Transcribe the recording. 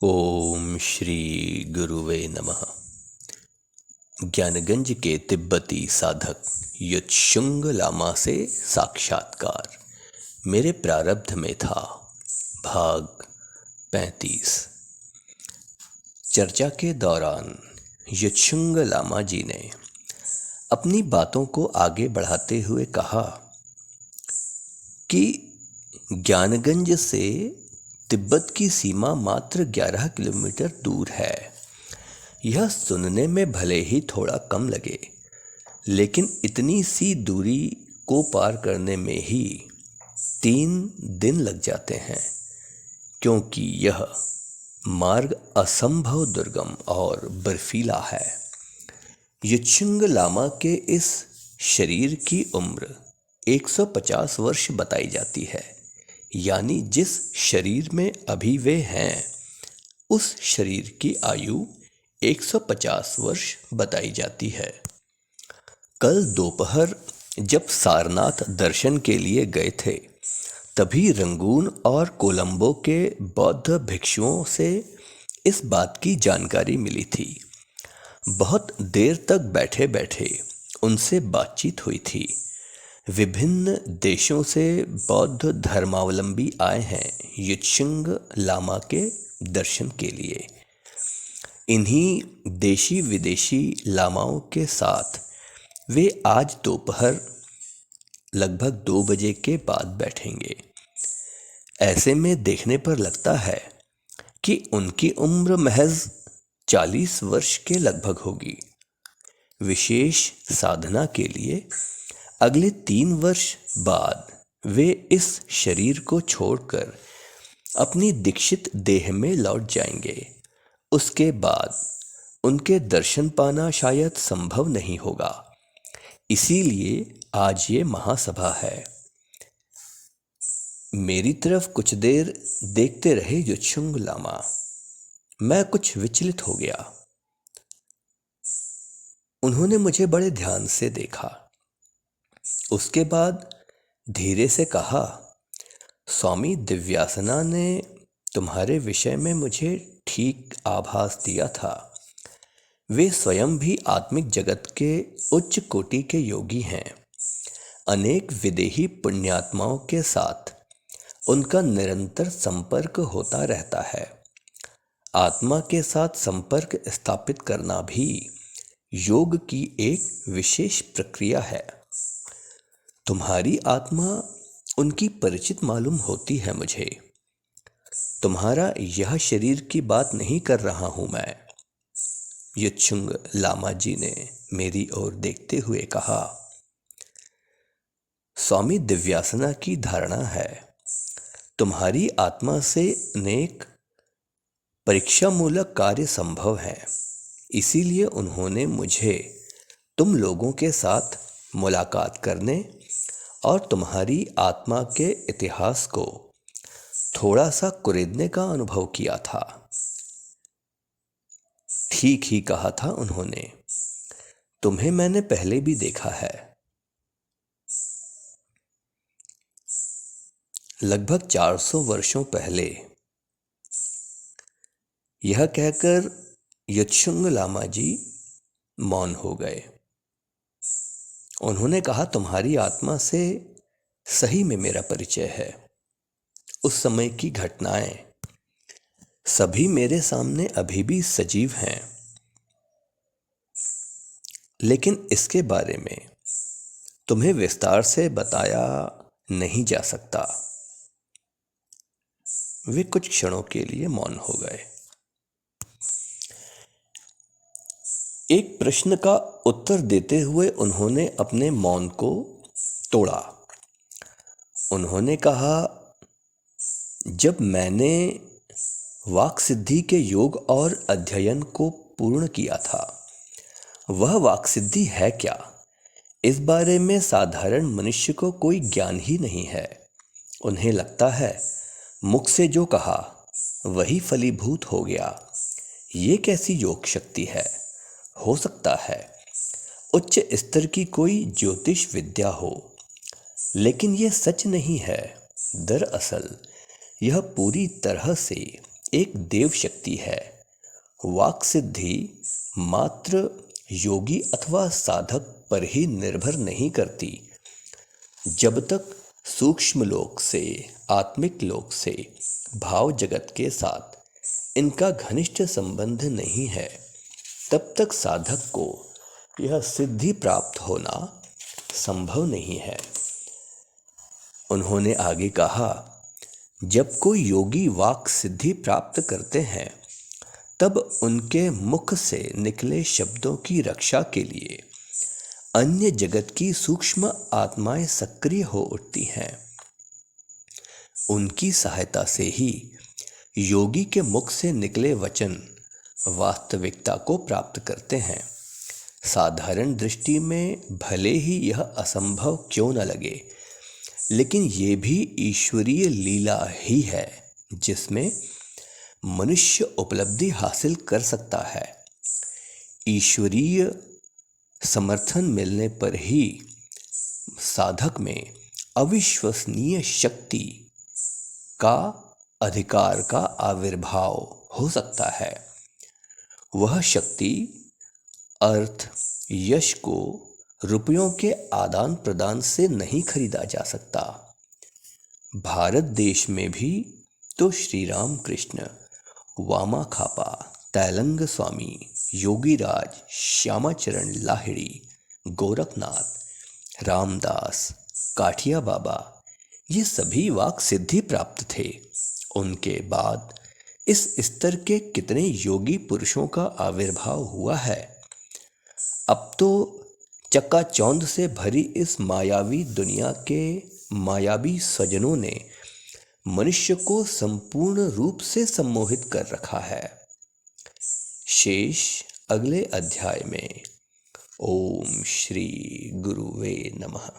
ओम श्री गुरुवे नमः। ज्ञानगंज के तिब्बती साधक युत्सुंग लामा से साक्षात्कार मेरे प्रारब्ध में था। भाग 35। चर्चा के दौरान युत्सुंग लामा जी ने अपनी बातों को आगे बढ़ाते हुए कहा कि ज्ञानगंज से तिब्बत की सीमा मात्र 11 किलोमीटर दूर है। यह सुनने में भले ही थोड़ा कम लगे, लेकिन इतनी सी दूरी को पार करने में ही 3 दिन लग जाते हैं, क्योंकि यह मार्ग असंभव दुर्गम और बर्फीला है। युत्सुंग लामा के इस शरीर की उम्र 150 वर्ष बताई जाती है, यानी जिस शरीर में अभी वे हैं उस शरीर की आयु 150 वर्ष बताई जाती है। कल दोपहर जब सारनाथ दर्शन के लिए गए थे, तभी रंगून और कोलंबो के बौद्ध भिक्षुओं से इस बात की जानकारी मिली थी। बहुत देर तक बैठे बैठे उनसे बातचीत हुई थी। विभिन्न देशों से बौद्ध धर्मावलंबी आए हैं युत्सुंग लामा के दर्शन के लिए। इन्हीं देशी विदेशी लामाओं के साथ वे आज दोपहर लगभग 2 बजे के बाद बैठेंगे। ऐसे में देखने पर लगता है कि उनकी उम्र महज 40 वर्ष के लगभग होगी। विशेष साधना के लिए अगले 3 वर्ष बाद वे इस शरीर को छोड़कर अपनी दीक्षित देह में लौट जाएंगे। उसके बाद उनके दर्शन पाना शायद संभव नहीं होगा। इसीलिए आज ये महासभा है। मेरी तरफ कुछ देर देखते रहे युत्सुंग लामा। मैं कुछ विचलित हो गया। उन्होंने मुझे बड़े ध्यान से देखा। उसके बाद धीरे से कहा, स्वामी दिव्यासना ने तुम्हारे विषय में मुझे ठीक आभास दिया था। वे स्वयं भी आत्मिक जगत के उच्च कोटि के योगी हैं। अनेक विदेही पुण्यात्माओं के साथ उनका निरंतर संपर्क होता रहता है। आत्मा के साथ संपर्क स्थापित करना भी योग की एक विशेष प्रक्रिया है। तुम्हारी आत्मा उनकी परिचित मालूम होती है मुझे। तुम्हारा यह शरीर की बात नहीं कर रहा हूं मैं। युत्सुंग लामा जी ने मेरी ओर देखते हुए कहा, स्वामी दिव्यासना की धारणा है तुम्हारी आत्मा से अनेक परीक्षा मूलक कार्य संभव हैं। इसीलिए उन्होंने मुझे तुम लोगों के साथ मुलाकात करने और तुम्हारी आत्मा के इतिहास को थोड़ा सा कुरेदने का अनुभव किया था। ठीक ही कहा था उन्होंने। तुम्हें मैंने पहले भी देखा है। लगभग 400 वर्षों पहले। यह कहकर युत्सुंग लामा जी मौन हो गए। उन्होंने कहा, तुम्हारी आत्मा से सही में मेरा परिचय है। उस समय की घटनाएं सभी मेरे सामने अभी भी सजीव हैं, लेकिन इसके बारे में तुम्हें विस्तार से बताया नहीं जा सकता। वे कुछ क्षणों के लिए मौन हो गए। एक प्रश्न का उत्तर देते हुए उन्होंने अपने मौन को तोड़ा। उन्होंने कहा, जब मैंने वाक सिद्धि के योग और अध्ययन को पूर्ण किया था, वह वाक सिद्धि है क्या, इस बारे में साधारण मनुष्य को कोई ज्ञान ही नहीं है। उन्हें लगता है मुख से जो कहा वही फलीभूत हो गया। ये कैसी योग शक्ति है। हो सकता है उच्च स्तर की कोई ज्योतिष विद्या हो, लेकिन यह सच नहीं है। दरअसल यह पूरी तरह से एक देव शक्ति है। वाक सिद्धि मात्र योगी अथवा साधक पर ही निर्भर नहीं करती। जब तक सूक्ष्म लोक से आत्मिक लोक से भाव जगत के साथ इनका घनिष्ठ संबंध नहीं है, तब तक साधक को यह सिद्धि प्राप्त होना संभव नहीं है। उन्होंने आगे कहा, जब कोई योगी वाक सिद्धि प्राप्त करते हैं तब उनके मुख से निकले शब्दों की रक्षा के लिए अन्य जगत की सूक्ष्म आत्माएं सक्रिय हो उठती हैं। उनकी सहायता से ही योगी के मुख से निकले वचन वास्तविकता को प्राप्त करते हैं। साधारण दृष्टि में भले ही यह असंभव क्यों न लगे, लेकिन ये भी ईश्वरीय लीला ही है जिसमें मनुष्य उपलब्धि हासिल कर सकता है। ईश्वरीय समर्थन मिलने पर ही साधक में अविश्वसनीय शक्ति का अधिकार का आविर्भाव हो सकता है। वह शक्ति अर्थ यश को रुपयों के आदान प्रदान से नहीं खरीदा जा सकता। भारत देश में भी तो श्री राम कृष्ण, वामा खापा, तैलंग स्वामी, योगीराज, श्यामाचरण लाहिड़ी, गोरखनाथ, रामदास, काठिया बाबा, ये सभी वाक सिद्धि प्राप्त थे। उनके बाद इस स्तर के कितने योगी पुरुषों का आविर्भाव हुआ है। अब तो चकाचौंध से भरी इस मायावी दुनिया के मायावी स्वजनों ने मनुष्य को संपूर्ण रूप से सम्मोहित कर रखा है। शेष अगले अध्याय में। ओम श्री गुरुवे नमः।